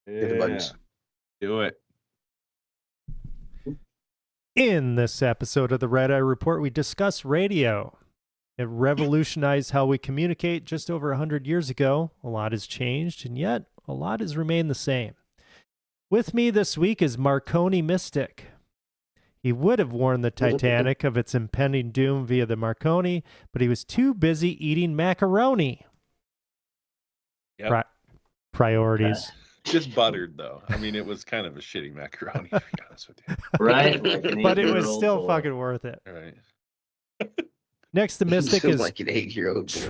Hit the buttons. Do it. In this episode of the RER Report, we discuss radio. It revolutionized how we communicate just over 100 years ago. A lot has changed, and yet a lot has remained the same. With me this week is Marconi Mystic. He would have warned the Titanic of its impending doom via the Marconi, but he was too busy eating macaroni. Yep. Priorities. Just buttered, though. I mean, it was kind of a shitty macaroni, to be honest with you. Right? Like But it was still fucking worth it. All right. Next to Mystic is like an 8-year-old boy.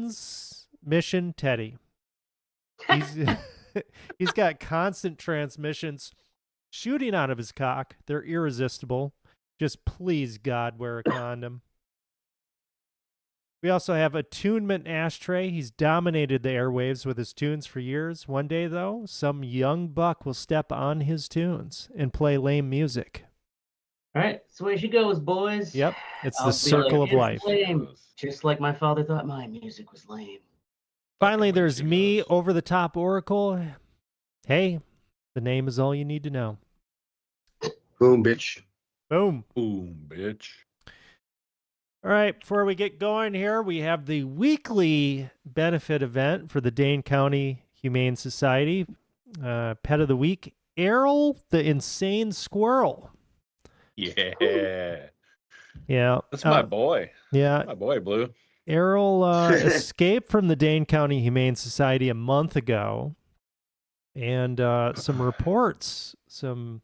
Transmission Teddy. He's got constant transmissions shooting out of his cock. They're irresistible. Just please, God, wear a condom. We also have Attunement Ashtray. He's dominated the airwaves with his tunes for years. One day, though, some young buck will step on his tunes and play lame music. All right, that's the way she goes, boys. Yep, it's I'll the be circle like, of life. "It's lame," just like my father thought my music was lame. Finally, there's me, over-the-top Oracle. Hey, the name is all you need to know. Boom, bitch. Boom. Boom, bitch. All right, before we get going here, we have the weekly benefit event for the Dane County Humane Society. Pet of the Week, Errol the Insane Squirrel. Yeah. Yeah. That's my boy. Yeah. My boy, Blue. Errol escaped from the Dane County Humane Society a month ago. And some reports, some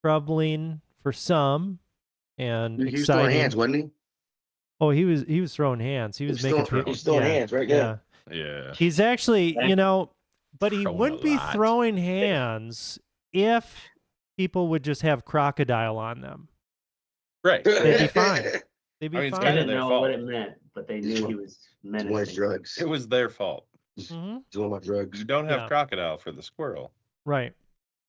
troubling for some, and He was exciting. throwing hands, wasn't he? Oh, he was throwing hands. He was making people. He's throwing hands, right? Yeah. Yeah. He's actually, but he Throwing wouldn't a be lot. throwing hands if people would just have crocodile on them. Right. They'd be fine. They'd be I mean, it's I fine. kinda didn't their know fault. what it meant, but they knew he was One of his menacing. drugs. It was their fault. Mhm. It's one of my drugs. You don't have Yeah. crocodile for the squirrel. Right.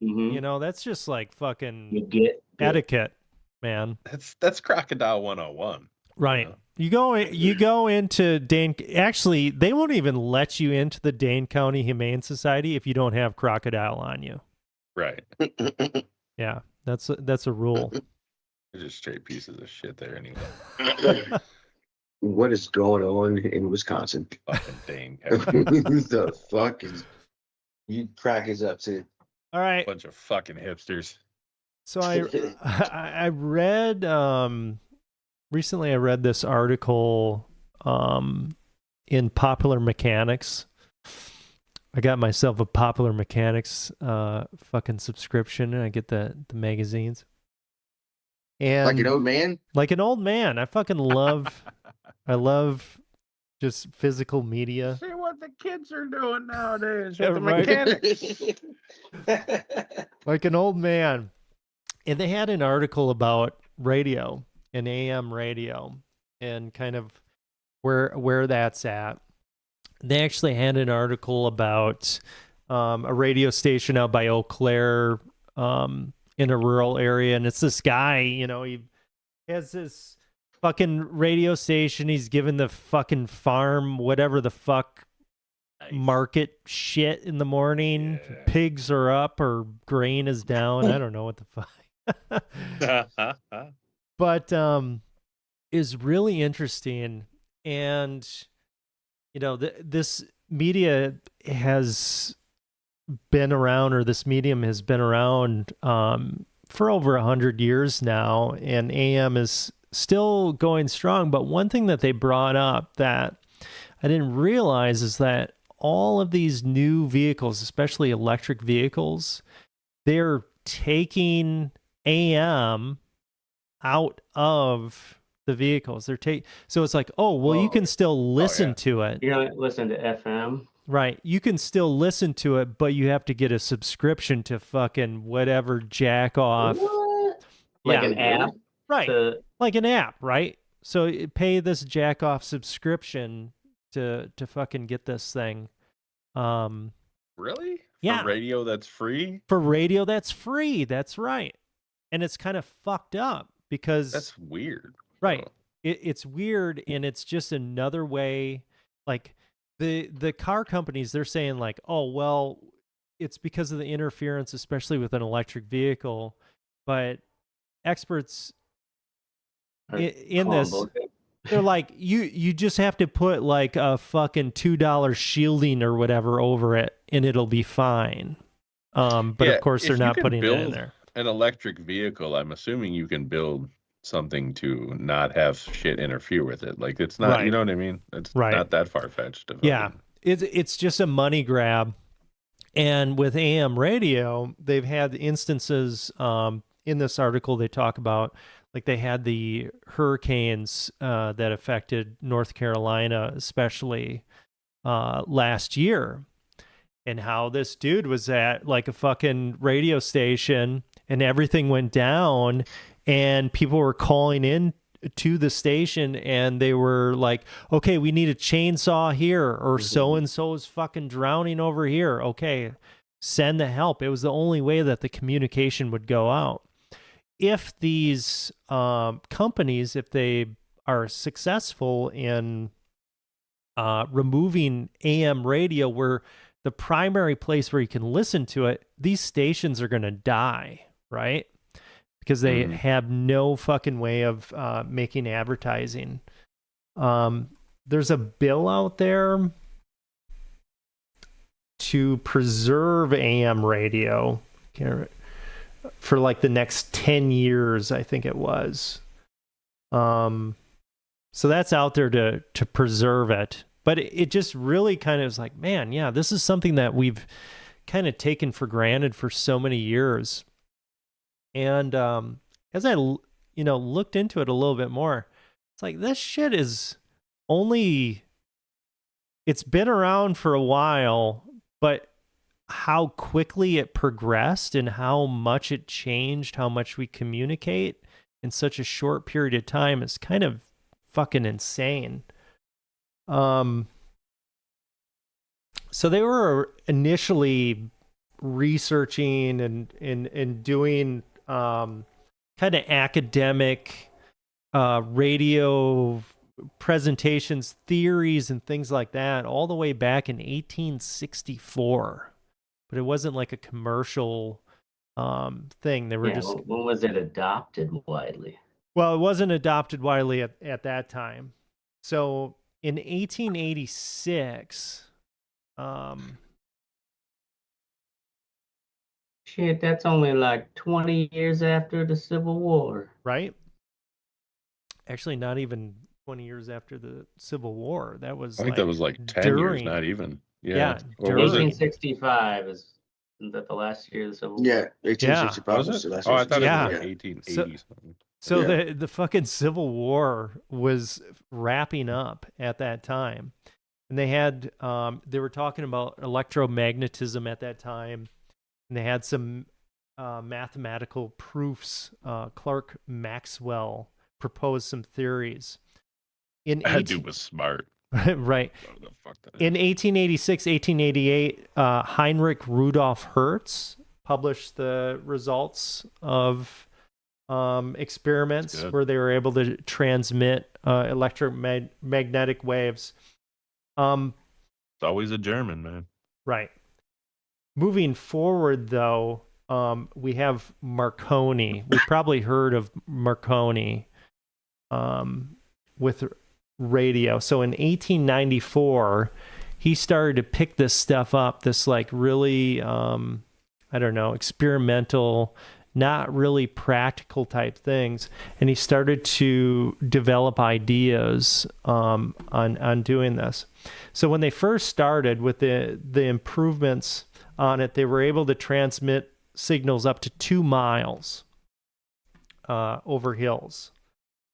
Mhm. That's just like You fucking get etiquette, man. That's crocodile 101. Right. Yeah. You go into Dane. Actually, they won't even let you into the Dane County Humane Society if you don't have crocodile on you. Right. Yeah, that's a rule. They're just straight pieces of shit there anyway. What is going on in Wisconsin? Fucking Dane Who County. the fuck is you crack is up to? All right. Bunch of fucking hipsters. So I read recently. I read this article in Popular Mechanics. I got myself a Popular Mechanics fucking subscription, and I get the magazines. And Like an old man? Like an old man. I fucking love. I love just physical media. See what the kids are doing nowadays Yeah, with the right. mechanics. Like an old man. And they had an article about radio, an AM radio, and kind of where that's at. They actually had an article about a radio station out by Eau Claire in a rural area. And it's this guy, he has this fucking radio station. He's given the fucking farm, whatever the fuck, market shit in the morning. Yeah. Pigs are up or grain is down. I don't know what the fuck. But is really interesting. And this media has been around, or this medium has been around for over 100 years now, and AM is still going strong. But one thing that they brought up that I didn't realize is that all of these new vehicles, especially electric vehicles, they're taking AM out of the vehicles. So it's like, you can still listen to it. You don't listen to FM. Right. You can still listen to it, but you have to get a subscription to fucking whatever jack off. What? Like an app? Right. To... Like an app, right? So pay this jack off subscription to fucking get this thing. Really? Yeah. For radio that's free? For radio that's free. That's right. And it's kind of fucked up because That's weird. right. It's weird, and it's just another way. Like the car companies, they're saying like, oh well, it's because of the interference, especially with an electric vehicle. But experts in this, they're like, you just have to put like a fucking $2 shielding or whatever over it, and it'll be fine. But Yeah, of course, they're if you not can putting it in build there. an electric vehicle, I'm assuming you can build something to not have shit interfere with it. Like it's not, you Right. know what I mean? It's Right. not that far fetched. Yeah, it's just a money grab. And with AM radio, they've had instances in this article they talk about, like they had the hurricanes that affected North Carolina, especially last year, and how this dude was at like a fucking radio station and everything went down and people were calling in to the station and they were like, okay, we need a chainsaw here, or so-and-so is fucking drowning over here. Okay, send the help. It was the only way that the communication would go out. If these companies, if they are successful in removing AM radio, where the primary place where you can listen to it, these stations are going to die, right? Because they have no fucking way of making advertising. There's a bill out there to preserve AM radio for like the next 10 years, I think it was. So that's out there to preserve it. But it just really kind of is like, man, yeah, this is something that we've kind of taken for granted for so many years. And as I, looked into it a little bit more, it's like this shit is it's been around for a while, but how quickly it progressed and how much it changed, how much we communicate in such a short period of time is kind of fucking insane. So they were initially researching and doing kind of academic radio presentations, theories, and things like that all the way back in 1864. But it wasn't like a commercial thing. They were just... When was it adopted widely? Well, it wasn't adopted widely at that time. So in 1886... Shit, that's only like 20 years after the Civil War. Right? Actually, not even 20 years after the Civil War. That was I think that was like 10 years, not even. Yeah. Or was it? 1865 is that the last year of the Civil War? Yeah, 1865 Was was it? the last Oh, I year. thought it Yeah. was like 1880 something. So Yeah. the fucking Civil War was wrapping up at that time. And they had, they were talking about electromagnetism at that time. And they had some mathematical proofs. Clerk Maxwell proposed some theories. That dude was smart. Right. What the fuck that In 1886, 1888, Heinrich Rudolf Hertz published the results of experiments where they were able to transmit electromagnetic waves. It's always a German, man. Right. Moving forward, though, we have Marconi. We've probably heard of Marconi with radio. So in 1894, he started to pick this stuff up, this like really, experimental, not really practical type things. And he started to develop ideas on doing this. So when they first started with the improvements on it, they were able to transmit signals up to 2 miles over hills.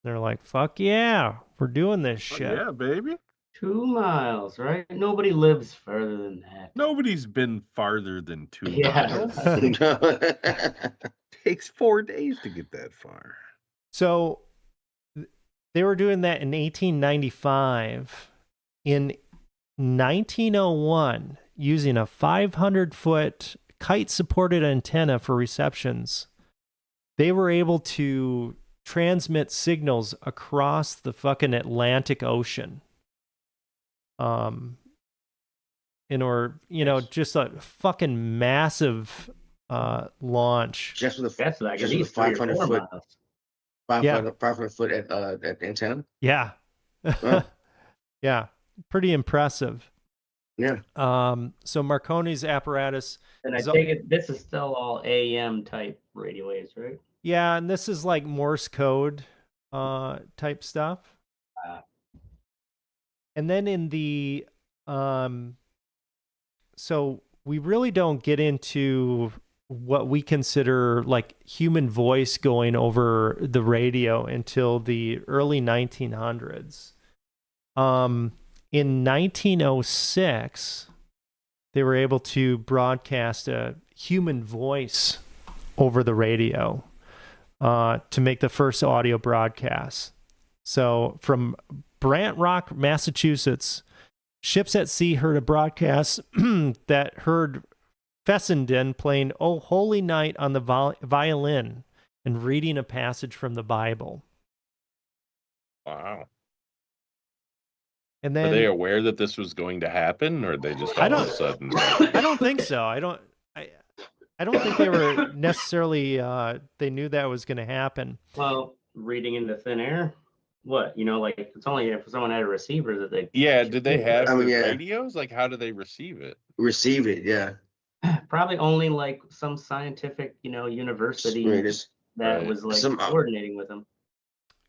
They're like, fuck yeah, we're doing this shit. Yeah, baby. 2 miles, right? Nobody lives further than that. Nobody's been farther than 2 Yeah. miles. Takes 4 days to get that far. So they were doing that in 1895. In 1901, using a 500-foot kite-supported antenna for receptions, they were able to transmit signals across the fucking Atlantic Ocean. or just a fucking massive launch. Just with a That's like just at with a least 3 or 500 4 foot, miles. 500 foot at antenna. Yeah. Oh. Yeah, pretty impressive. Yeah. So Marconi's apparatus. And I So- take it this is still all AM type radio waves, right? Yeah, and this is like Morse code type stuff. And then in the so we really don't get into what we consider like human voice going over the radio until the early 1900s. In 1906, they were able to broadcast a human voice over the radio to make the first audio broadcast. So from Brant Rock, Massachusetts, ships at sea heard a broadcast that heard Fessenden playing "Oh Holy Night" on the violin and reading a passage from the Bible. Wow. And Were then they aware that this was going to happen, or they just all of a sudden? I don't think so. I don't think they were necessarily they knew that was going to happen. Well, reading into thin air. What, like it's only if someone had a receiver that they Yeah, did they have I mean, yeah. radios? Like, how do they receive it? Receive it, yeah. probably only like some scientific, university Just that Right. was like Some- coordinating with them.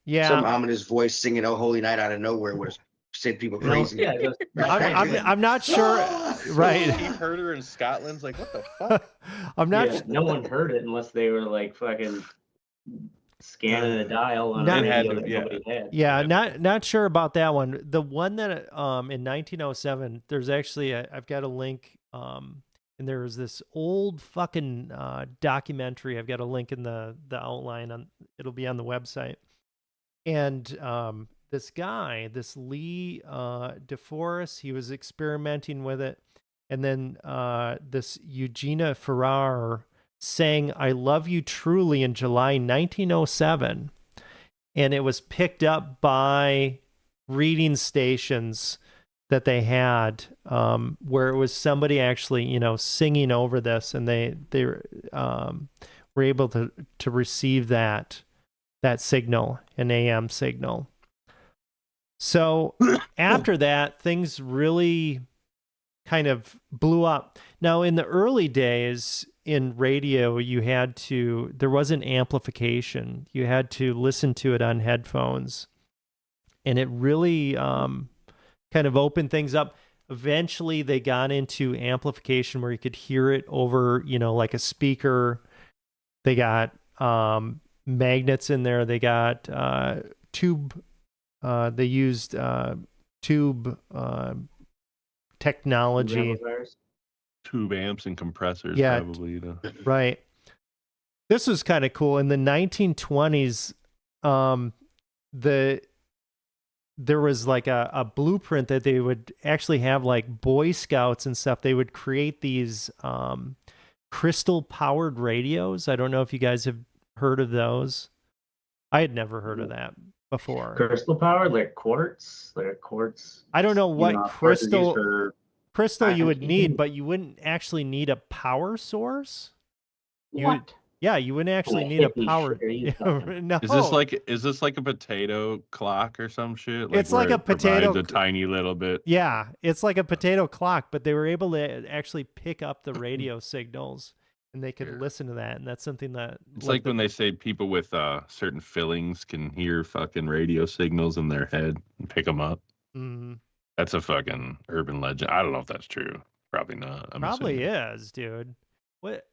Yeah. some ominous voice singing "Oh Holy Night" out of nowhere would have sent people crazy. Yeah, just, I'm not sure. Right. Steve Herder in Scotland's like, what the fuck? I'm not. yeah, no one heard it unless they were like fucking scanning a dial on Not- a radio that Yeah. nobody had. Yeah, not sure about that one. The one that in 1907, there's actually I've got a link and there was this old fucking documentary. I've got a link in the outline on it'll be on the website. And this guy, this Lee DeForest, he was experimenting with it. And then this Eugenia Ferrar sang "I Love You Truly" in July 1907. And it was picked up by reading stations that they had where it was somebody actually, singing over this. And they were able to receive that signal, an AM signal. So after that, things really kind of blew up. Now, in the early days in radio, there wasn't amplification. You had to listen to it on headphones. And it really kind of opened things up. Eventually, they got into amplification where you could hear it over, like a speaker. They got magnets in there. They got tube. They used tube technology. Amplifiers. Tube amps and compressors, Yeah. probably. Right. This was kind of cool. In the 1920s, there was like a blueprint that they would actually have like Boy Scouts and stuff. They would create these crystal powered radios. I don't know if you guys have heard of those. I had never heard of that before. Crystal powered, like quartz. I don't know what quartz is used crystal you would I- need, but you wouldn't actually need a power source. You would- What? Yeah, you wouldn't actually What need a hippie power. shit are you talking? No, Is this like a potato clock or some shit? It's like where a it provides potato a tiny little bit. yeah, it's like a potato clock, but they were able to actually pick up the radio signals, and they could Sure. listen to that, and that's something that It's like when they say people with certain fillings can hear fucking radio signals in their head and pick them up. Mhm. That's a fucking urban legend. I don't know if that's true. Probably not. I'm Probably assuming. is, dude. What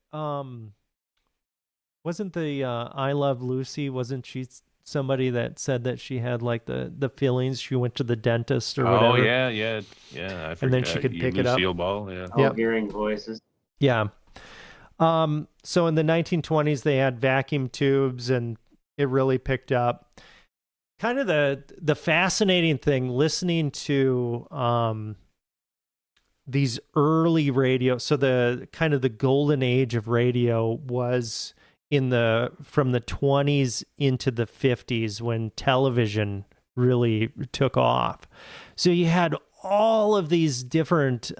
wasn't the I Love Lucy? Wasn't she somebody that said that she had like the feelings? She went to the dentist or whatever. Oh yeah. I forgot. And then she could pick it up. Lucille Ball, yeah. Oh, Yep. hearing voices. Yeah. So in the 1920s, they had vacuum tubes, and it really picked up. Kind of the fascinating thing, listening to these early radio. So the kind of the golden age of radio was from the 20s into the 50s when television really took off. So you had all of these different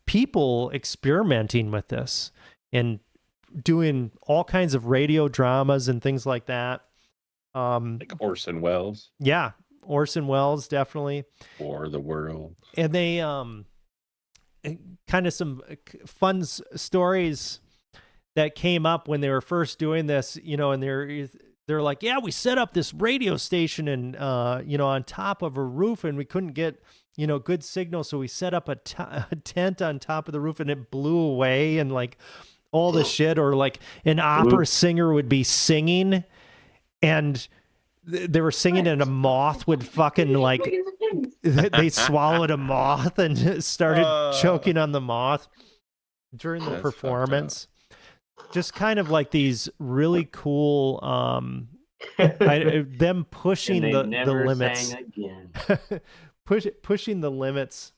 people experimenting with this and doing all kinds of radio dramas and things like that. Like Orson Welles. Yeah, Orson Welles, definitely. War of the World. And they kind of some fun stories that came up when they were first doing this, you know, and they're like, yeah, we set up this radio station and you know, on top of a roof, and we couldn't get, you know, good signal, so we set up a tent on top of the roof and it blew away, and like all the shit. Or like an opera singer would be singing and they were singing and a moth would fucking like they swallowed a moth and started choking on the moth during the performance. Just kind of like these really cool them pushing the limits pushing the limits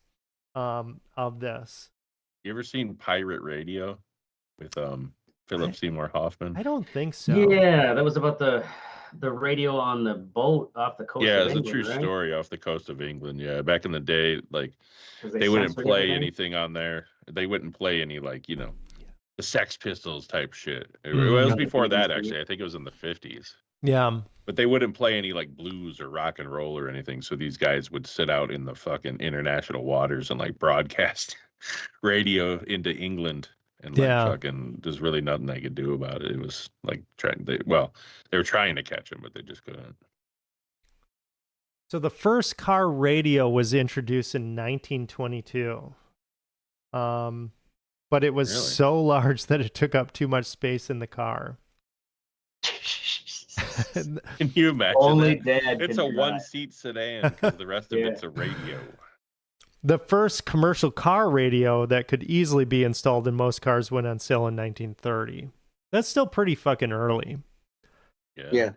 of this. You ever seen Pirate Radio with Philip Seymour Hoffman? I don't think so. Yeah, that was about the radio on the boat off the coast. Yeah, of it's England, a true right? story off the coast of England. Yeah, back in the day, like 'Cause they wouldn't censored play everything? anything on there. They wouldn't play any, like, you know, the Sex Pistols type shit. It was before that, actually. I think it was in the 50s. Yeah. But they wouldn't play any like blues or rock and roll or anything. So these guys would sit out in the fucking international waters and like broadcast radio into England. And like fucking, there's really nothing they could do about it. It was like they were trying to catch him, but they just couldn't. So the first car radio was introduced in 1922. But it was so large that it took up too much space in the car. Can you imagine? Only that? Dad It's can a drive. one-seat sedan because the rest of it's a radio. The first commercial car radio that could easily be installed in most cars went on sale in 1930. That's still pretty fucking early. Yeah.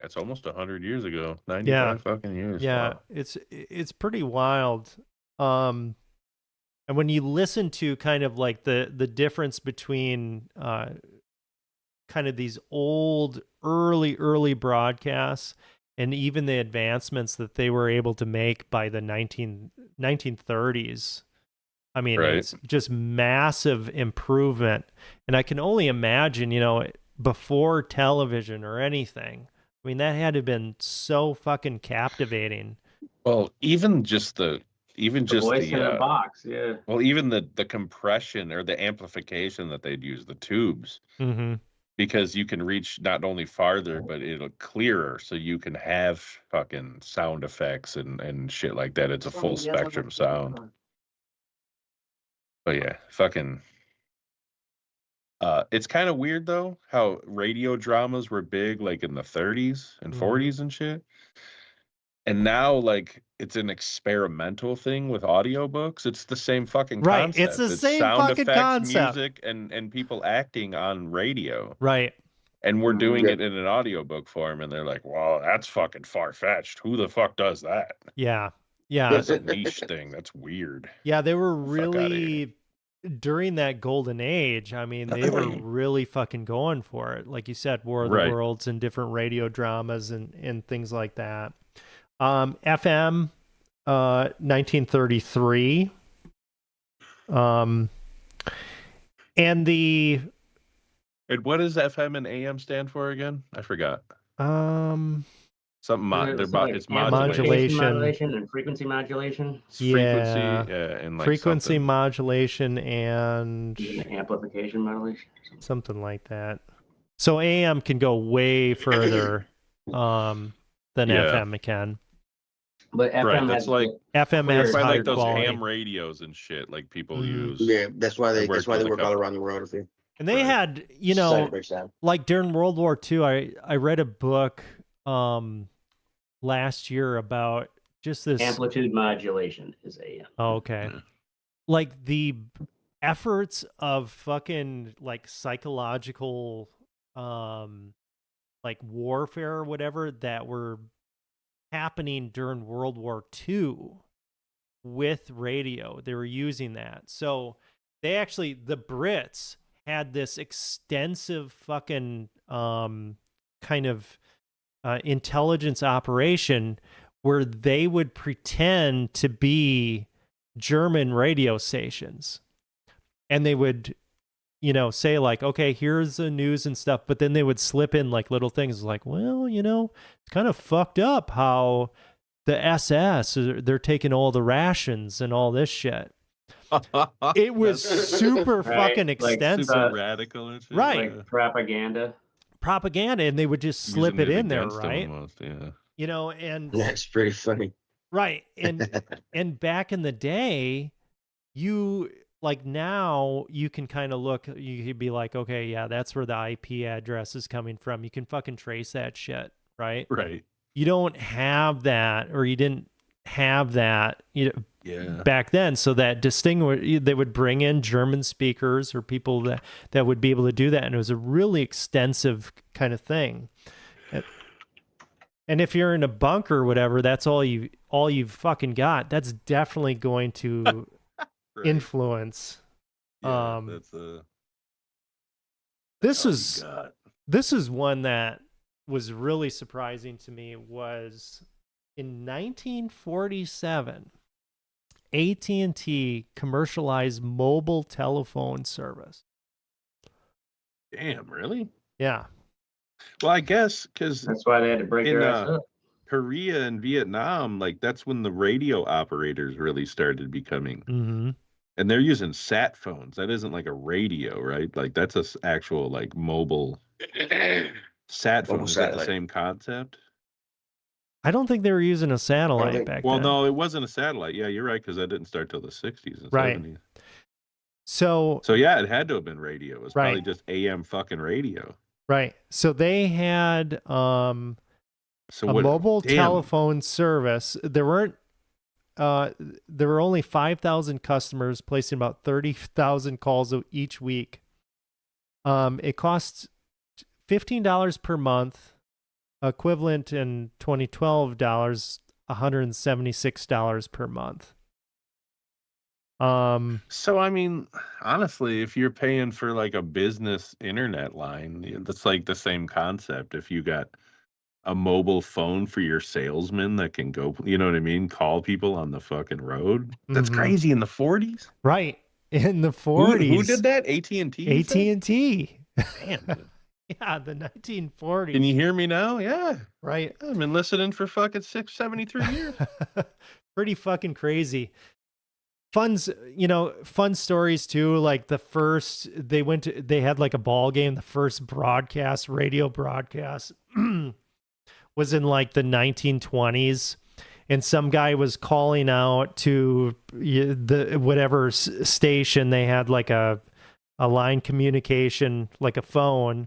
That's almost 100 years ago. 95 fucking years. Yeah, Wow. it's pretty wild. And when you listen to kind of like the difference between kind of these old early broadcasts and even the advancements that they were able to make by the 1930s. I mean, it's just massive improvement. And I can only imagine, you know, before television or anything, I mean, that had to have been so fucking captivating. Well, even just the voice in a box, yeah. Well, even the compression or the amplification that they'd use, the tubes. Mm-hmm. Because you can reach not only farther, but it'll clearer, so you can have fucking sound effects and shit like that. It's a full spectrum sound. But yeah, fucking. It's kind of weird though how radio dramas were big, like in the 30s and 40s and shit, and now like it's an experimental thing with audiobooks. It's the same fucking concept. It's the same sound fucking effects, concept. music, and people acting on radio. Right. And we're doing it in an audiobook form, and they're like, well, that's fucking far-fetched. Who the fuck does that? Yeah. That's a niche thing. That's weird. Yeah, they were really, during that golden age, I mean, they were really fucking going for it. Like you said, War of the Worlds and different radio dramas and things like that. FM, 1933. And what does FM and AM stand for again? I forgot. Something it's modulation and frequency modulation. And like frequency modulation and amplification modulation. Something like that. So AM can go way further than FM can. But FM that's like FM has higher like those quality. ham radios and shit like people use. Yeah, that's why they work all around the world. And they had, you know, like during World War II, I read a book last year about just this amplitude modulation is AM. Oh, okay. Yeah. Like the efforts of fucking like psychological like warfare or whatever that were happening during World War II with radio. They were using that. So they actually, the Brits had this extensive fucking kind of intelligence operation where they would pretend to be German radio stations, and they would, you know, say like, okay, here's the news and stuff, but then they would slip in like little things like, well, you know, it's kind of fucked up how the SS, they're taking all the rations and all this shit. It was super fucking extensive. Super radical and shit. Right. Like propaganda, and they would just slip Using it in there, against them right? almost, yeah. You know, and That's pretty funny. right. And back in the day, you like now you can kind of look, you could be like, okay, yeah, that's where the IP address is coming from. You can fucking trace that shit, right? Right. You don't have that, or you didn't have that, you know, back then. So that they would bring in German speakers or people that would be able to do that. And it was a really extensive kind of thing. And if you're in a bunker or whatever, that's all you've fucking got. That's definitely going to Right. influence. Yeah, This is one that was really surprising to me. Was in 1947, AT&T commercialized mobile telephone service. Damn, really? Yeah. Well, I guess because that's why they had to break their ass up. Korea and Vietnam, like that's when the radio operators really started becoming. Mm-hmm. And they're using sat phones. That isn't like a radio, right? Like that's a actual like mobile sat phone. Is that the same concept? I don't think they were using a satellite back then. Well, no, it wasn't a satellite. Yeah, you're right, because that didn't start till the 60s and 70s. So yeah, it had to have been radio. It was probably just AM fucking radio. Right. So they had a mobile telephone service. There were only 5,000 customers placing about 30,000 calls each week. It costs $15 per month, equivalent in 2012 dollars, $176 per month. So I mean, honestly, if you're paying for like a business internet line, that's like the same concept. If you got a mobile phone for your salesman that can go, you know what I mean, call people on the fucking road. That's crazy. In the 40s, right? In the 40s, who did that? AT&T. AT&T. Damn. Yeah, the 1940s. Can you hear me now? Yeah. Right. I've been listening for fucking 73 years. Pretty fucking crazy. Fun stories too. Like the first, they had like a ball game. The first radio broadcast was in like the 1920s. And some guy was calling out to the whatever station. They had like a line communication, like a phone.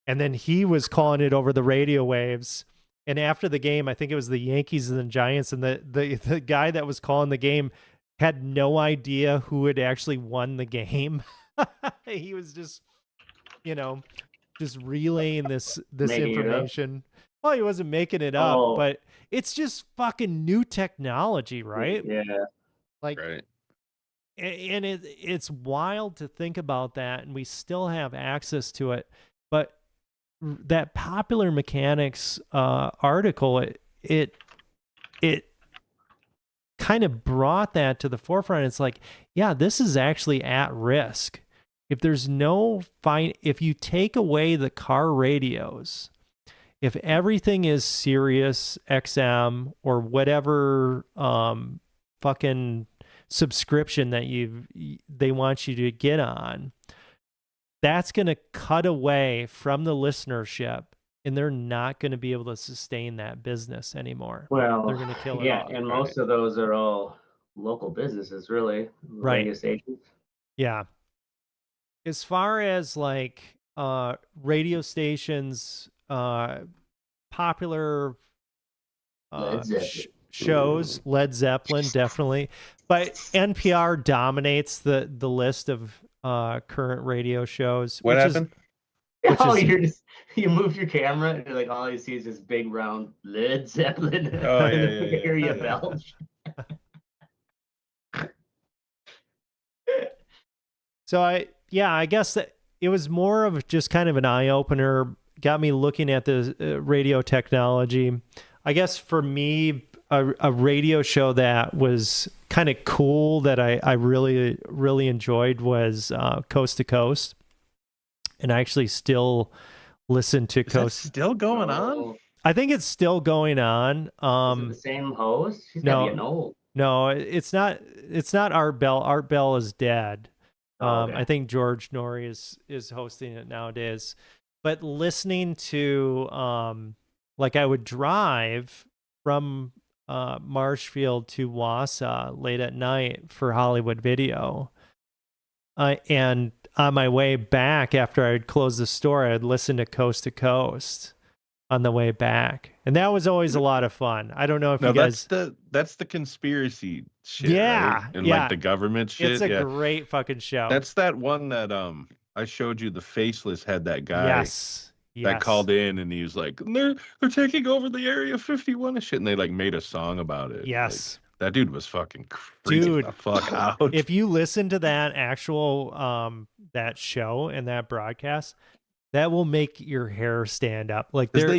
And then he was calling it over the radio waves. And after the game, I think it was the Yankees and the Giants, and the guy that was calling the game had no idea who had actually won the game. He was just, just relaying this information. Well, he wasn't making it up, but it's just fucking new technology, right? Yeah. Like, right. And it's wild to think about that, and we still have access to it. But that Popular Mechanics article, it kind of brought that to the forefront. It's like, yeah, this is actually at risk. If there's if you take away the car radios, if everything is Sirius XM or whatever fucking subscription that they want you to get on, that's going to cut away from the listenership, and they're not going to be able to sustain that business anymore. Well, they're going to kill it. Yeah, and most of those are all local businesses, really. Radio stations. Yeah. As far as like radio stations, popular shows, Led Zeppelin, definitely. But NPR dominates the list of current radio shows. What happened? You move your camera and like all you see is this big round Led Zeppelin. Oh, yeah. Hear you belch. So I guess that it was more of just kind of an eye opener. Got me looking at the radio technology. I guess for me, a radio show that was kind of cool that I really, really enjoyed was Coast to Coast. And I actually still listen to Coast. Still going on? Oh, I think it's still going on. is it the same host? She's no. gotta be getting old. No, it's not. It's not Art Bell. Art Bell is dead. Okay. I think George Norrie is hosting it nowadays. But listening to like I would drive from Marshfield to Wausau late at night for Hollywood Video. And on my way back after I'd close the store, I'd listen to Coast on the way back. And that was always a lot of fun. I don't know if you guys... That's the conspiracy shit, yeah, right? And yeah. like the government shit. It's a great fucking show. That's that one that I showed you, the Faceless had that guy yes. that called in and he was like, they're taking over the Area 51 and shit, and they like made a song about it. Yes. Like, that dude was fucking freaking the fuck out. If you listen to that actual that show and that broadcast, that will make your hair stand up. Like don't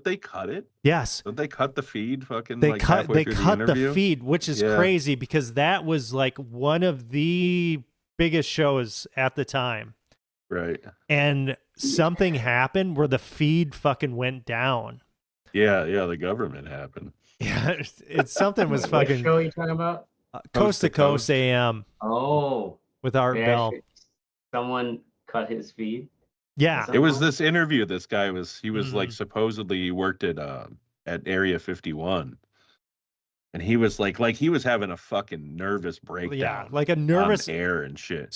they cut it? Yes. Don't they cut the feed fucking they like cut halfway through the interview? The feed, which is crazy because that was like one of the biggest shows at the time. Right. And something happened where the feed fucking went down. Yeah, the government happened. Yeah, it's something was What fucking... show are you talking about? Coast to Coast AM. Oh. With Art Bell. Someone cut his feed? Yeah. It was this interview. This guy was like supposedly he worked at Area 51. And he was like he was having a fucking nervous breakdown. Yeah, like a nervous on air and shit.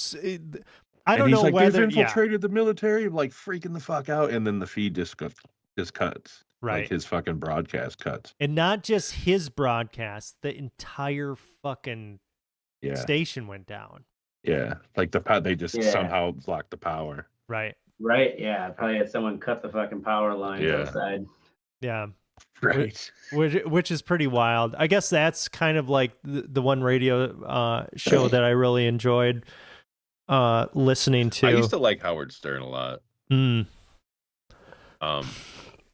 I don't know whether they've infiltrated the military, like freaking the fuck out, and then the feed just cuts. Right. Like his fucking broadcast cuts. And not just his broadcast, the entire fucking station went down. Yeah. Like they just somehow blocked the power. Right. Right, yeah. Probably had someone cut the fucking power line outside. Yeah. Right. Which is pretty wild. I guess that's kind of like the one radio show that I really enjoyed listening to. I used to like Howard Stern a lot.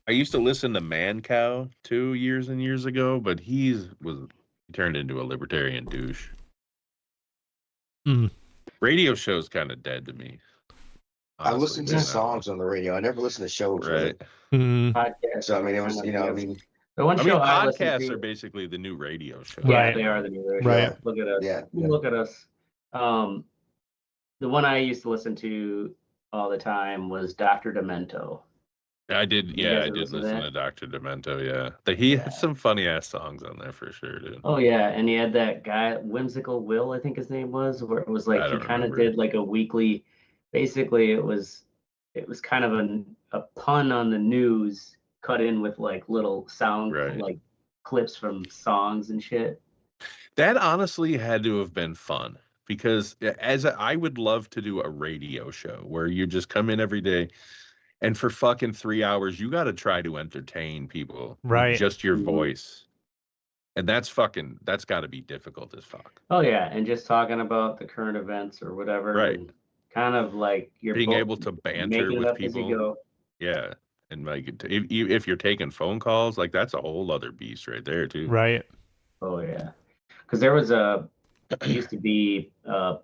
I used to listen to Man Cow too years and years ago, but he turned into a libertarian douche. Radio show's kind of dead to me. Honestly, I listen to songs on the radio. I never listen to shows. Right. Podcasts. So I mean, it was the one show podcasts are basically the new radio show. Yeah, they are the new radio show. Right. Look at us. Yeah. Look at us. The one I used to listen to all the time was Dr. Demento. I did listen to Dr. Demento, He had some funny ass songs on there for sure, dude. Oh yeah, and he had that guy, Whimsical Will, I think his name was, where it was like he kind of did like a weekly, basically it was kind of a pun on the news cut in with like little sound like clips from songs and shit. That honestly had to have been fun because I would love to do a radio show where you just come in every day. And for fucking 3 hours, you got to try to entertain people. Right. With just your voice. And that's got to be difficult as fuck. Oh, yeah. And just talking about the current events or whatever. Right. And kind of like you're being able to banter with people. Yeah. And like if you're taking phone calls, like that's a whole other beast right there, too. Right. Oh, yeah. Because there used to be a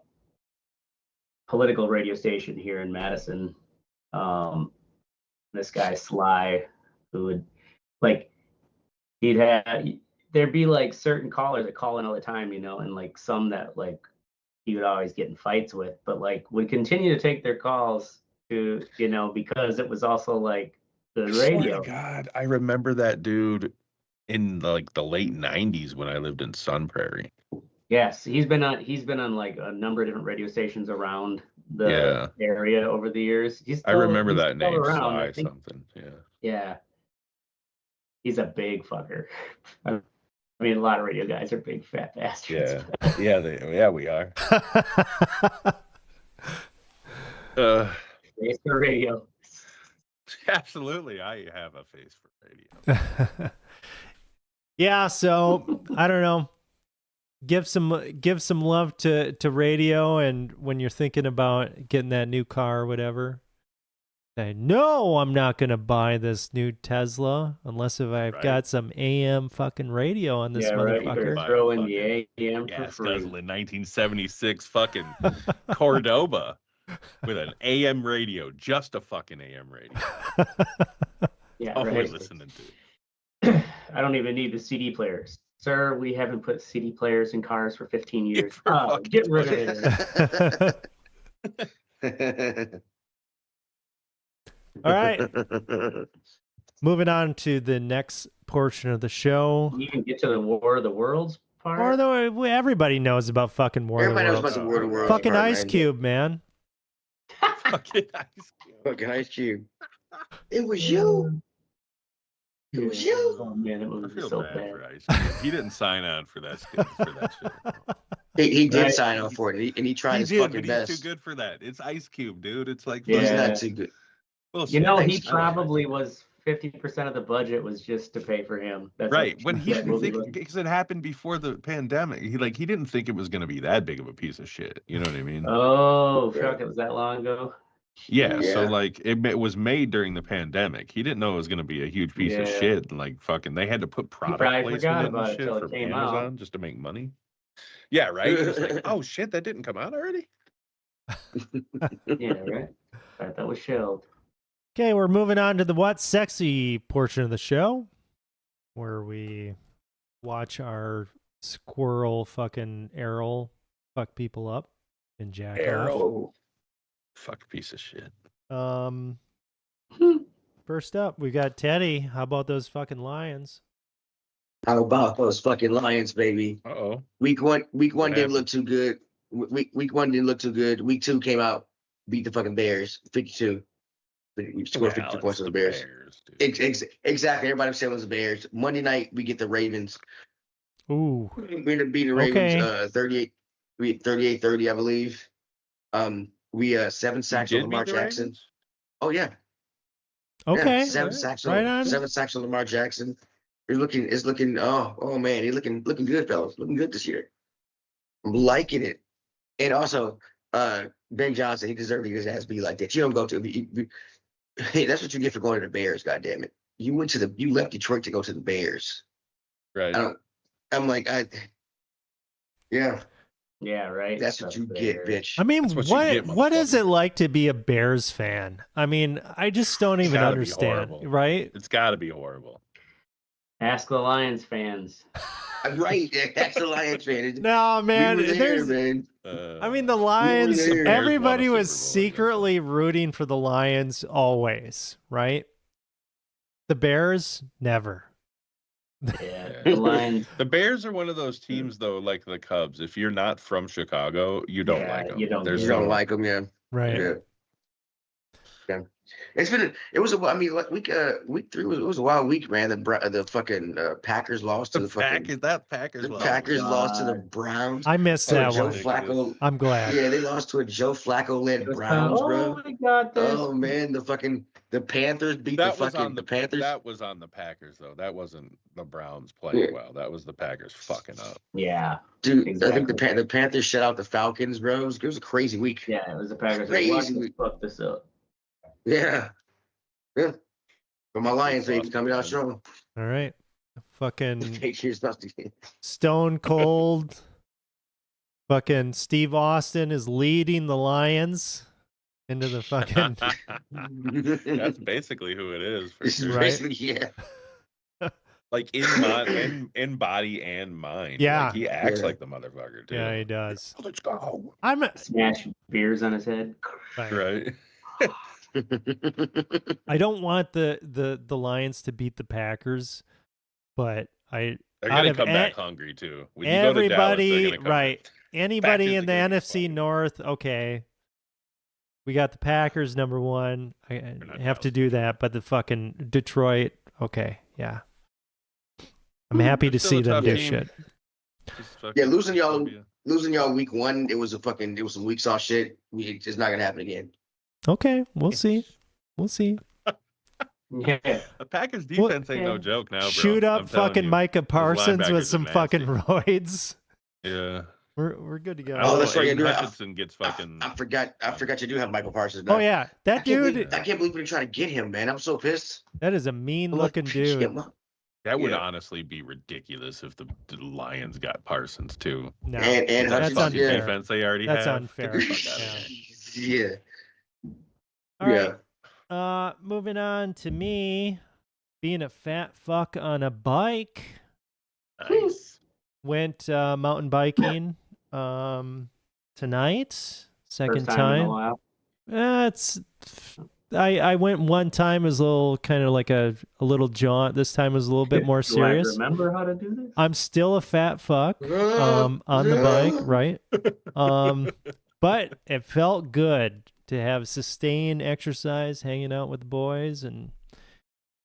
political radio station here in Madison. This guy Sly, who would there'd be like certain callers that call in all the time, and like some that like he would always get in fights with, but like would continue to take their calls to, because it was also like the radio. Oh God, I remember that dude in like the late 90s when I lived in Sun Prairie. Yes, he's been on like a number of different radio stations around the area over the years. I remember that name, Sly something. Yeah. Yeah. He's a big fucker. I mean, a lot of radio guys are big fat bastards. Yeah, we are. Face for radio. Absolutely, I have a face for radio. Yeah, so I don't know. Give some love to radio, and when you're thinking about getting that new car or whatever, I know I'm not going to buy this new Tesla unless if I've got some AM fucking radio on this motherfucker. Right. Throw in the AM for gas free. Tesla in 1976 fucking Cordoba with an AM radio, just a fucking AM radio. Yeah, All right. we're listening to. I don't even need the CD players. Sir, we haven't put CD players in cars for 15 years. Get rid of it. All right. Moving on to the next portion of the show. You can get to the War of the Worlds part. Everybody knows about fucking War of the Worlds. Everybody knows about the War of the Worlds. Fucking Ice Cube, man. Fucking Ice Cube. Fucking Ice Cube. It was you. It was you. Oh man, it was so bad. For Ice Cube. He didn't sign on for that shit. He did sign on for it, and he tried his fucking best. He's too good for that. It's Ice Cube, dude. It's like he's not too good. Well, you know, he probably was 50% of the budget was just to pay for him. That's right. When he didn't think, because it happened before the pandemic, he didn't think it was going to be that big of a piece of shit. You know what I mean? Oh, fuck! It was that long ago. Yeah. So it was made during the pandemic. He didn't know it was going to be a huge piece of shit. And fucking, they had to put product placement in and shit for Amazon just to make money. Yeah. Right. It was like, oh shit, that didn't come out already. Yeah. Right. That was shelved. Okay, we're moving on to the What's Sexy portion of the show, where we watch our squirrel fucking Errol fuck people up and jack off. Fuck piece of shit. First up, we got Teddy. How about those fucking Lions? How about those fucking Lions, baby? Uh-oh. Week one didn't look too good. Week one didn't look too good. Week two came out, beat the fucking Bears, 52. We scored 52 points on the Bears. Exactly. Everybody was saying it was the Bears. Monday night, we get the Ravens. Ooh. We ended up beating the Ravens 38-30, I believe. We 7 sacks on Lamar Jackson. Oh, yeah. Okay. Yeah, 7 sacks on 7 sacks on Lamar Jackson. It's looking oh man, he's looking good, fellas. Looking good this year. I'm liking it. And also, Ben Johnson, he deserved his ass be like that. You don't go to hey, that's what you get for going to the Bears, goddammit. You left Detroit to go to the Bears. Right. Yeah. Yeah, right. That's what you get, bitch. I mean, what is it like to be a Bears fan? I mean, I just don't even understand, right? It's got to be horrible. Ask the Lions fans. Right, that's the Lions fan. No, man. Man. I mean, the Lions, everybody was secretly rooting for the Lions always, right? The Bears, never. Yeah, the Lions. The Bears are one of those teams, though, like the Cubs. If you're not from Chicago, you don't like them. You don't like them, yeah. Right. Yeah. Week 3 was a wild week, man. The fucking Packers lost to the fucking Packers lost to the Browns. I missed that one. Flacco. I'm glad. Yeah, they lost to a Joe Flacco led Browns, bro. Oh my God! Oh man, the Panthers beat the Panthers. That was on the Packers though. That wasn't the Browns playing well. That was the Packers fucking up. Yeah, dude. Exactly. I think the Panthers shut out the Falcons, bro. It was a crazy week. Yeah, it was the Packers. Crazy week. Fuck this up. Yeah. But my Lions, baby, coming out strong. All right. Fucking Stone Cold. Fucking Steve Austin is leading the Lions into the fucking. That's basically who it is. For sure. Right? Yeah. Like in body and mind. Yeah. Like he acts like the motherfucker too. Yeah, he does. Let's go. Smash beers on his head. Right. I don't want the Lions to beat the Packers, but they're gonna come back hungry too. When everybody, you go to Dallas, right? Anybody in the NFC North, okay. We got the Packers number 1. I have to do that, but the fucking Detroit, okay, yeah. I'm happy to see them do shit. Yeah, losing y'all week 1, it was some weak sauce shit. It's not gonna happen again. Okay, we'll see. We'll see. Yeah. The Packers defense ain't no joke now, bro. Shoot up fucking Micah Parsons with some fucking roids. Yeah. We're good to go. Oh, that's right. Hutchinson gets fucking. I forgot you do have Michael Parsons. Oh yeah, that dude. I can't believe we're trying to get him, man. I'm so pissed. That is a mean-looking dude. That would honestly be ridiculous if the Lions got Parsons too. No, and that's unfair. Defense they already that's have. Unfair. Yeah. All right. Moving on to me being a fat fuck on a bike. Nice. Went mountain biking tonight. Second First time in a while. I went one time as a little kind of like a little jaunt. This time was a little bit more serious. Do I remember how to do this? I'm still a fat fuck on the bike, right? But it felt good to have sustained exercise, hanging out with the boys, and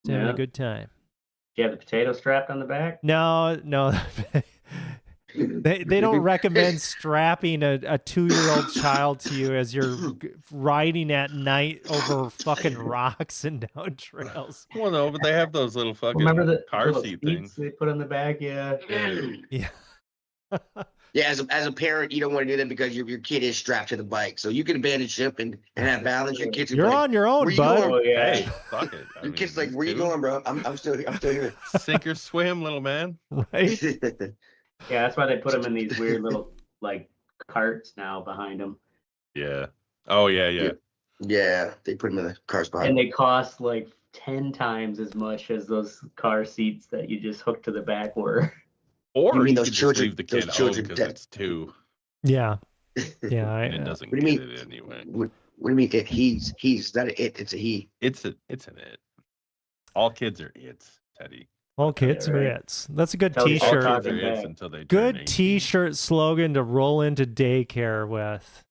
having a good time. Do you have the potato strapped on the back? No. They don't recommend strapping a 2-year-old child to you as you're riding at night over fucking rocks and down trails. Well, no, but they have those little fucking car seat things they put on the back. Yeah. Yeah, as a parent, you don't want to do that because your kid is strapped to the bike, so you can abandon ship and have balance. Your kids, you're on your own, bud. Oh, yeah. Hey, fuck it. Your kid's like, where you going, bro? I'm still here. Sink or swim, little man. Right. Yeah, that's why they put them in these weird little like carts now behind them. Yeah. Oh yeah. Yeah, they put them in the cars behind. And they cost like 10 times as much as those car seats that you just hooked to the back were. Or you mean you those children? Leave the kid home because it's 2. Yeah. Yeah. And it doesn't get it anyway. What do you mean it? He's not an it. It's a he. It's an it. All kids are its, Teddy. All kids are its. That's a good T-shirt. All kids are its until they good T-shirt slogan to roll into daycare with.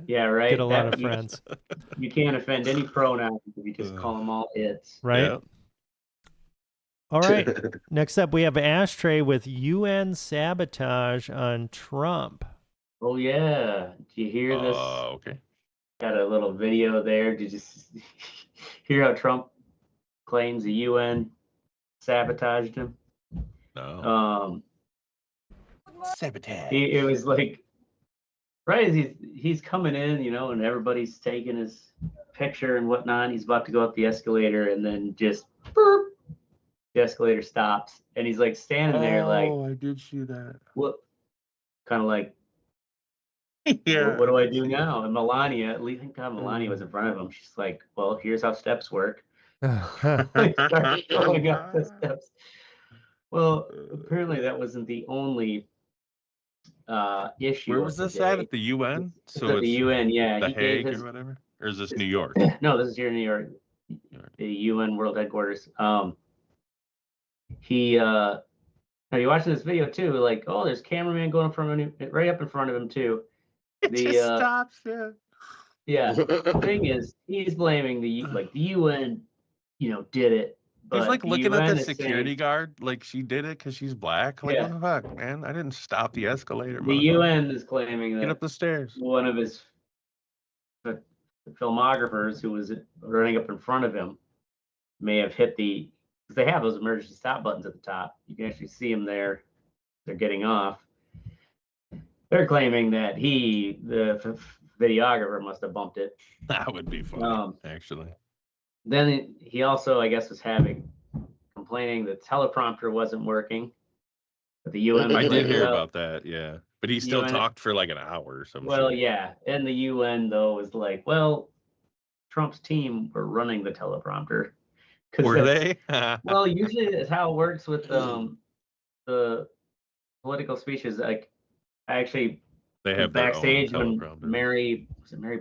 Yeah, right. Get a lot of friends. You can't offend any pronouns if you just call them all its. Right. Yeah. All right. Next up, we have Ashtray with UN sabotage on Trump. Oh yeah. Did you hear this? Okay. Got a little video there. Did you hear how Trump claims the UN sabotaged him? No. Sabotage. It was like right as he's coming in, and everybody's taking his picture and whatnot. He's about to go up the escalator, and then just boop, the escalator stops, and he's like standing there, like, oh, I did see that. What? Kind of like, yeah. What do I do now? And Melania, at least thank God Melania was in front of him. She's like, well, here's how steps work. Like, started going up the steps. Well, apparently that wasn't the only issue. Where was this at the UN? So at the UN, yeah. The Hague or whatever? Or is this New York? No, this is here in New York. The UN World Headquarters. Are you watching this video too? Like, oh, there's a cameraman going in front of him, right up in front of him too. It just stops. Yeah. The thing is, he's blaming the UN, did it. But he's like looking at the security saying, guard, like she did it because she's black. Like, what the fuck, man? I didn't stop the escalator. The UN is claiming that get up the stairs. One of his filmographers who was running up in front of him may have hit because they have those emergency stop buttons at the top. You can actually see them there. They're getting off. They're claiming that the videographer, must have bumped it. That would be fun, actually. Then he also, I guess, was complaining the teleprompter wasn't working. But the UN. I did hear about that, yeah. But he still talked for like an hour or something. Well, yeah. And the UN, though, was like, well, Trump's team were running the teleprompter. Were they? Well, usually it's how it works with the political speeches. Like, I actually they have backstage when Mary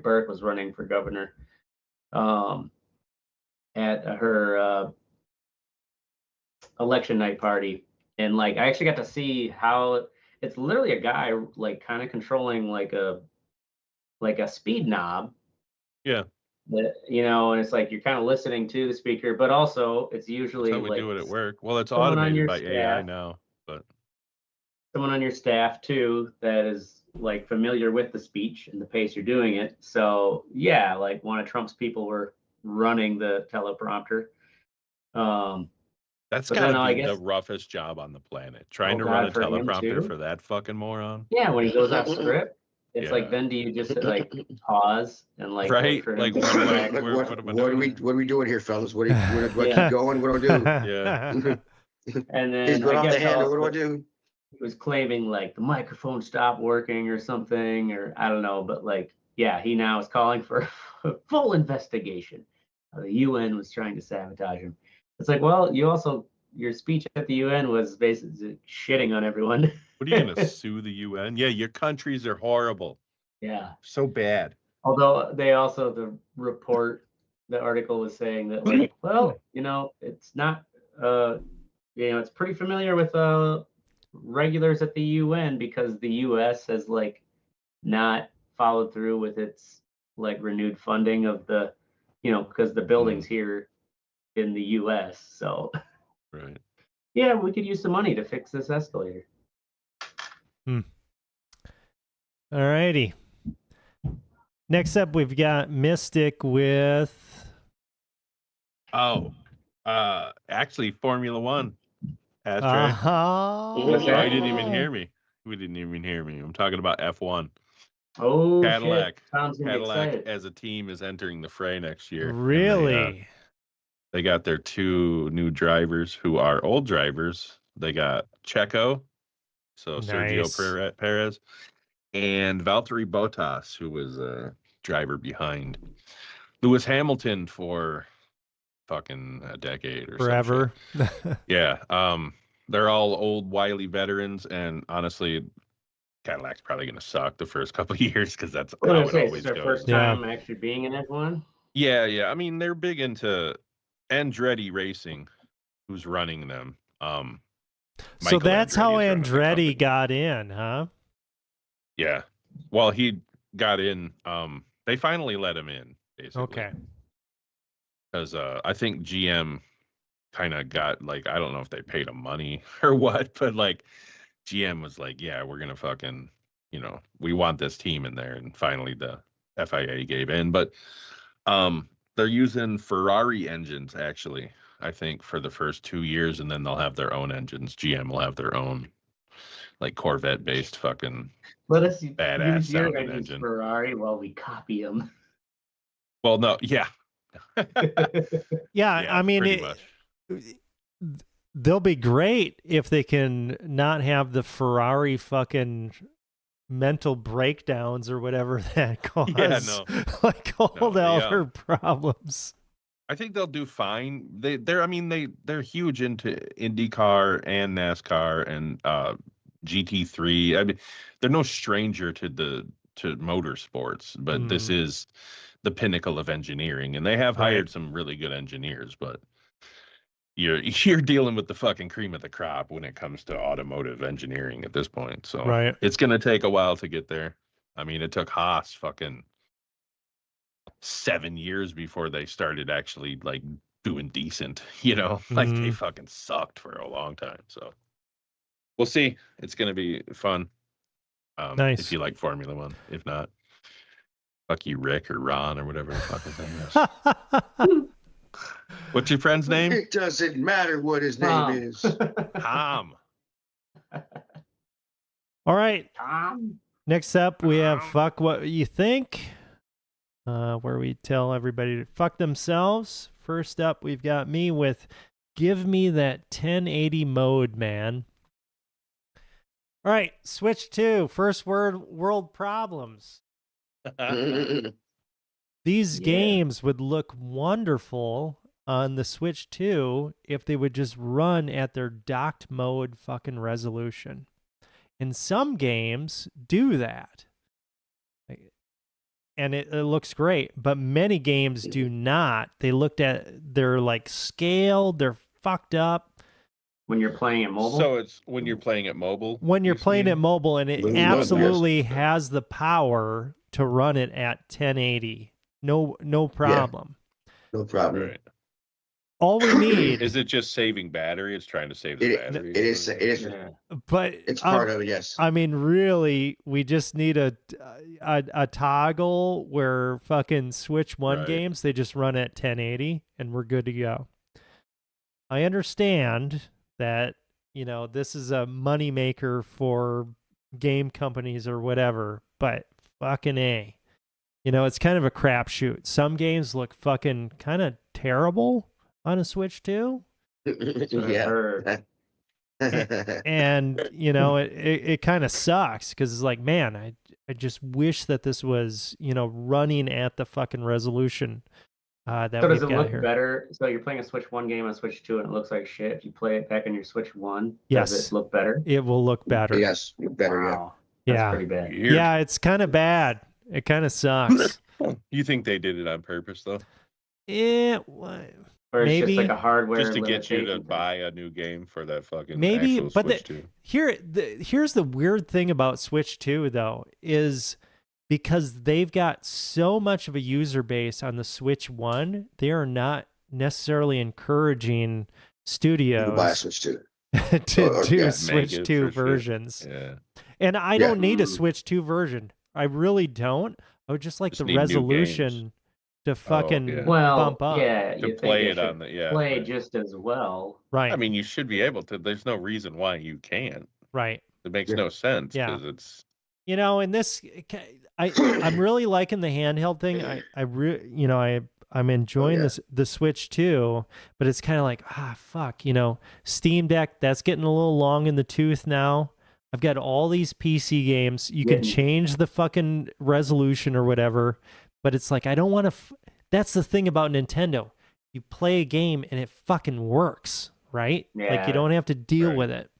Burke was running for governor at her election night party, and like I actually got to see how it's literally a guy like kind of controlling like a speed knob. Yeah. That, and it's like you're kind of listening to the speaker, but also it's usually that's how we like do it at work. Well, it's automated by AI now, but someone on your staff too that is like familiar with the speech and the pace you're doing it. So yeah, like one of Trump's people were running the teleprompter. That's gotta be the roughest job on the planet. Trying to run a teleprompter for that fucking moron. Yeah, when he goes off script, it's like, then do you just like pause and like right? Like what are we doing here, fellas? What do I keep going? What do I do? Yeah. And then he's going off the handle. What do I do? He was claiming like the microphone stopped working or something, or I don't know, but like, yeah, he now is calling for a full investigation. The UN was trying to sabotage him. It's like, well, your speech at the UN was basically shitting on everyone. What are you going to sue the UN? Yeah, your countries are horrible. Yeah. So bad. Although the article was saying that, like, well, it's not, it's pretty familiar with regulars at the UN because the US has like not followed through with its like renewed funding of the, because the building's here in the US. So, right. Yeah, we could use some money to fix this escalator. All righty. Next up, we've got Mystic with. Actually, Formula One. Oh, I didn't even hear me. We didn't even hear me. I'm talking about F1. Oh, Cadillac. Shit. Cadillac as a team is entering the fray next year. Really? They got their 2 new drivers who are old drivers. They got Checo, so nice. Sergio Perez, and Valtteri Bottas, who was a driver behind Lewis Hamilton for fucking a decade or forever. Yeah. They're all old, wily veterans, and honestly, Cadillac's probably going to suck the first couple of years because that's how it always goes. Their first time actually being in F1. Yeah. I mean, they're big into Andretti Racing, who's running them. So that's how Andretti got in, huh? Yeah. Well, he got in. They finally let him in, basically. Okay. Because I think GM kind of got like, I don't know if they paid him money or what, but like GM was like, yeah, we're gonna fucking, we want this team in there, and finally the FIA gave in. But they're using Ferrari engines, actually, I think, for the first 2 years, and then they'll have their own engines. GM will have their own, like, Corvette-based fucking badass sounding engine. Ferrari while we copy them. Well, no, yeah. Yeah, I mean, they'll be great if they can not have the Ferrari fucking mental breakdowns or whatever that cause. Yeah, no. Like all their problems. I think they'll do fine. They're huge into IndyCar and NASCAR and GT3. I mean, they're no stranger to motorsports, but this is the pinnacle of engineering, and they have hired some really good engineers, but you're dealing with the fucking cream of the crop when it comes to automotive engineering at this point. So it's going to take a while to get there. I mean, it took Haas fucking 7 years before they started actually like doing decent, like they fucking sucked for a long time. So we'll see. It's going to be fun. Nice. If you like Formula One. If not, fuck you, Rick or Ron or whatever the fuck his name is. What's your friend's name? It doesn't matter what his name is. Tom. All right. Tom. Next up, we have Fuck What You Think, where we tell everybody to fuck themselves. First up, we've got me with Give Me That 1080 Mode, Man. All right, Switch 2, first world problems. These games would look wonderful on the Switch 2 if they would just run at their docked mode fucking resolution. And some games do that. And it looks great, but many games do not. They're like scaled, they're fucked up. When you're playing at mobile? So it's when you're playing at mobile? When you're playing at mobile, and it absolutely has the power to run it at 1080. No problem. Yeah, no problem. Right. All we need is it just saving battery? It's trying to save the battery. It is. But it's part of it. Yes. I mean, really, we just need a toggle where fucking Switch 1 games, they just run at 1080 and we're good to go. I understand that, this is a moneymaker for game companies or whatever, but fucking A. It's kind of a crapshoot. Some games look fucking kind of terrible on a Switch 2. Yeah. And it kind of sucks because it's like, man, I just wish that this was running at the fucking resolution that so we've does it got look here. better? So you're playing a Switch 1 game on Switch 2 and it looks like shit. If you play it back on your Switch 1, Yes. does it look better? It will look better. Yes, better. Wow. Yeah. That's pretty bad. Weird. Yeah, it's kind of bad. It kind of sucks. You think they did it on purpose though? Or it's maybe just like a hardware Just to get you to limitation buy a new game for that fucking maybe, actual but Switch 2. here's the weird thing about Switch 2 though, is because they've got so much of a user base on the Switch 1, they are not necessarily encouraging studios to buy a Switch 2. to do yeah, Switch 2 versions. Yeah. And I don't need a Switch 2 version. I really don't. I would just like Just the need new resolution to fucking yeah. bump up. Yeah, To you play think it on the play right. just as well. Right. I mean, you should be able to. There's no reason why you can't. Right. It makes no sense Yeah. because it's. And this, I'm really liking the handheld thing. I'm enjoying the Switch 2, but it's kind of like, fuck, Steam Deck, that's getting a little long in the tooth now. I've got all these PC games. You can change the fucking resolution or whatever, but it's like, I don't want to. That's the thing about Nintendo. You play a game and it fucking works, right? Yeah. Like you don't have to deal Right. with it.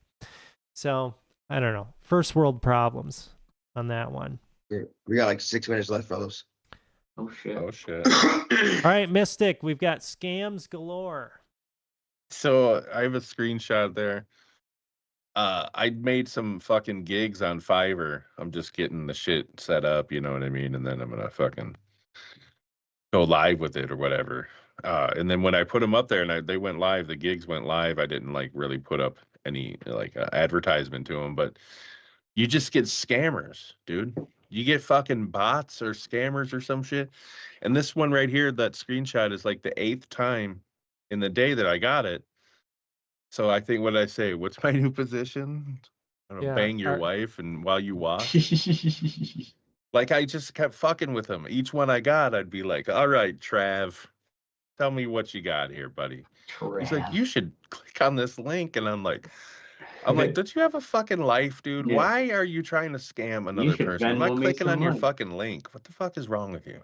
So I don't know. First world problems on that one. We got like 6 minutes left, fellas. Oh shit. Oh shit. All right, Mystic, we've got scams galore. So I have a screenshot there. I made some fucking gigs on Fiverr. I'm just getting the shit set up, you know what I mean? And then I'm gonna fucking go live with it or whatever. And then when I put them up there and they went live, the gigs went live. I didn't like really put up any like advertisement to them, but you just get scammers, dude. You get fucking bots or scammers or some shit. And this one right here, that screenshot is like the 8th time in the day that I got it. So I think, what did I say? What's my new position? I don't know, bang your wife and while you walk. Like I just kept fucking with them. Each one I got, I'd be like, all right, Trav, tell me what you got here, buddy. He's like, you should click on this link. And I'm like, don't you have a fucking life, dude? Yeah. Why are you trying to scam another person? I'm not clicking on your money. fucking link. What the fuck is wrong with you?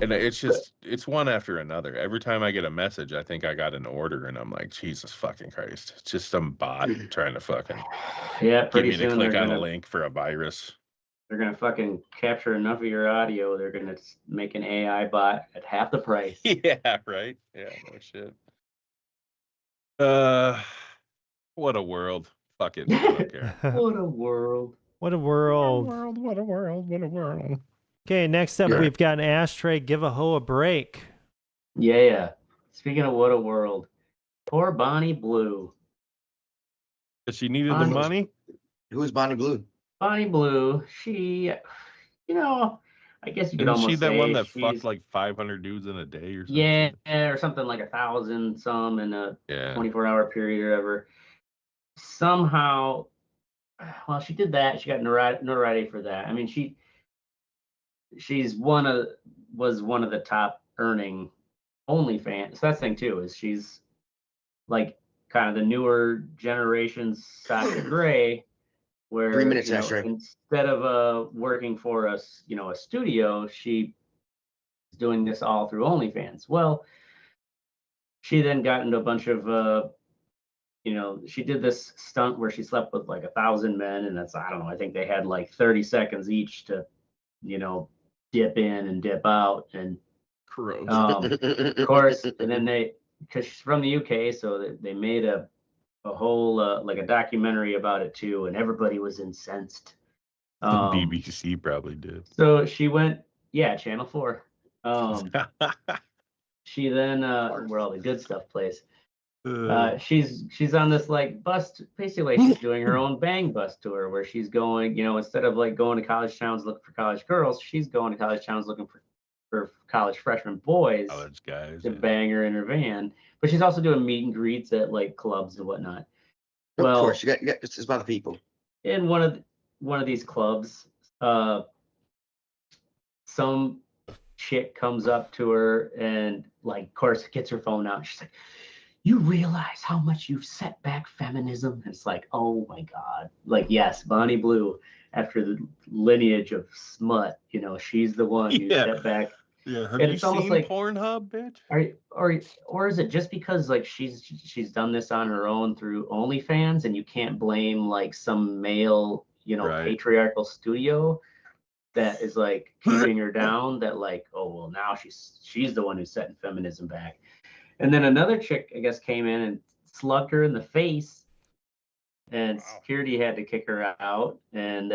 And it's one after another. Every time I get a message, I think I got an order, and I'm like, Jesus fucking Christ. It's just some bot trying to fucking get me to click on a link for a virus. They're going to fucking capture enough of your audio. They're going to make an AI bot at half the price. Yeah, right? Yeah, no shit. What a world. Fuck it. I don't care. What a world. What a world. What a world. Okay, next up, we've got an Ashtray. Give a hoe a break. Yeah. Speaking of what a world. Poor Bonnie Blue. Because she needed the money? Who is Bonnie Blue? Bonnie Blue, she, I guess you could almost say. Is she that one that fucked like 500 dudes in a day or something? Yeah, or something like 1,000 some in a 24-hour period or whatever. Somehow, well, she did that. She got notoriety for that. I mean, she's was one of the top earning OnlyFans. So that's the thing too, is she's like kind of the newer generation Sasha Grey, where 3 minutes extra. Instead of working for a studio, she is doing this all through OnlyFans. Well, she then got into a bunch of she did this stunt where she slept with like 1,000 men, and that's, I don't know, I think they had like 30 seconds each to dip in and dip out, and of course, and then because she's from the UK, so they made a whole like a documentary about it too, and everybody was incensed. BBC probably did. So she went, Channel 4. She then where all the good stuff plays. She's on this like bus, basically she's doing her own Bang Bus tour, where she's going, instead of like going to college towns looking for college girls, she's going to college towns looking for for college freshman boys College guys to bang her in her van. But she's also doing meet and greets at like clubs and whatnot. Of course, you got it's about the people. In one of these clubs, some chick comes up to her and like, of course, gets her phone out. She's like, "You realize how much you've set back feminism?" And it's like, oh my God. Like, yes, Bonnie Blue, after the lineage of smut, you know, she's the one who set back. Yeah, have you seen like, Pornhub, bitch? Or is it just because like she's done this on her own through OnlyFans, and you can't blame like some male, you know, patriarchal studio that is like keeping her down, that like, oh well, now she's the one who's setting feminism back. And then another chick, I guess, came in and slugged her in the face, and security had to kick her out. And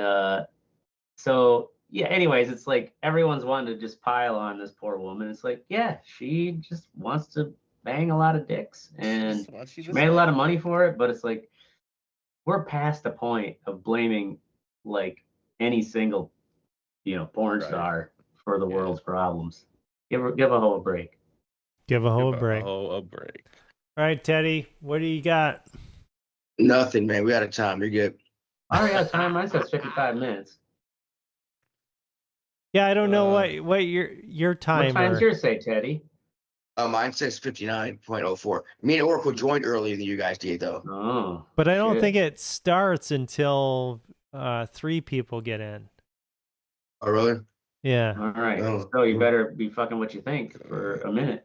so yeah, anyways, it's like everyone's wanting to just pile on this poor woman. It's like, yeah, she just wants to bang a lot of dicks, and she made a lot of money for it. But it's like, we're past the point of blaming like any single, you know, porn star for the world's problems. Give a hoe a break. Give a hoe a break. A break. All right, Teddy, what do you got? Nothing, man. We out of time. You're good. All right, time. Mine says 55 minutes. Yeah, I don't know what your time. What time's yours say, Teddy? Mine says 59.04. Me and Oracle joined earlier than you guys did, though. Oh, but I don't think it starts until 3 people get in. Oh, really? Yeah. All right. So you better be fucking what you think for a minute.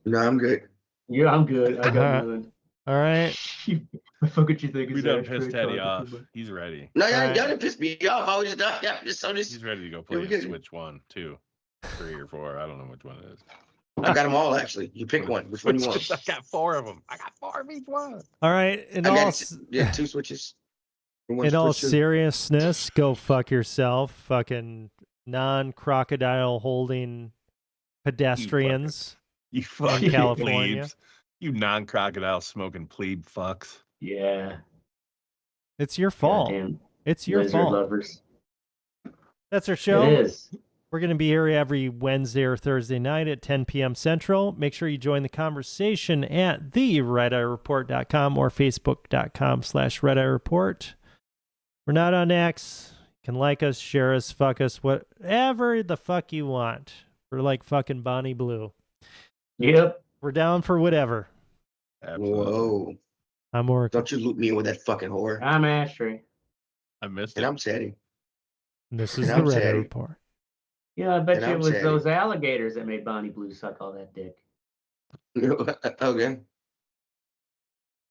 No, I'm good. Yeah, I'm good. I got nothing. All right. Fuck what you think. We done pissed Teddy off. He's ready. No, y'all didn't piss me off. I was just He's ready to go play Switch 1, 2, 3, or 4. I don't know which one it is. I got them all, actually. You pick one. Which one you want? I got 4 of them. I got 4 of each one. All right. 2 Switches. In all seriousness, go fuck yourself. Fucking non-crocodile holding pedestrians. You fucking California. Plebes. You non-crocodile smoking plebe fucks. Yeah. It's your fault. Goddamn it's your fault. Lovers. That's our show. It is. We're going to be here every Wednesday or Thursday night at 10 p.m. Central. Make sure you join the conversation at theredeyereport.com or facebook.com/redeyereport. We're not on X. You can like us, share us, fuck us, whatever the fuck you want. We're like fucking Bonnie Blue. Yep. We're down for whatever. Absolutely. Whoa. I'm Oracle. Don't you loop me in with that fucking whore. I'm Ashtray. I missed and it. I'm Teddy. This is the Red Eye Report. Yeah, I bet you it was those alligators that made Bonnie Blue suck all that dick. Okay.